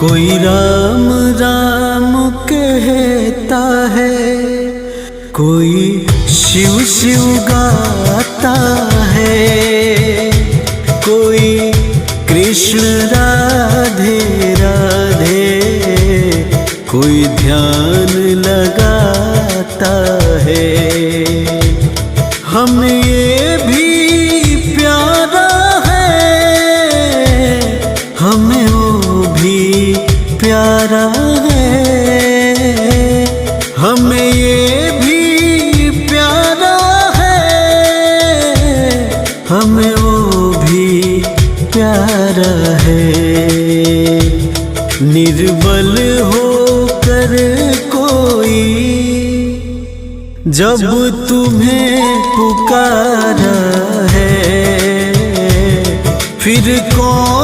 कोई राम राम कहता है, कोई शिव शिव गाता है, कोई कृष्ण राधे राधे, कोई ध्यान लगाता है। हमें ये भी प्यारा है, हमें वो भी प्यारा है, हमें ये भी प्यारा है, हमें वो भी प्यारा है। निर्बल होकर कोई जब तुम्हें पुकारा है, फिर कौन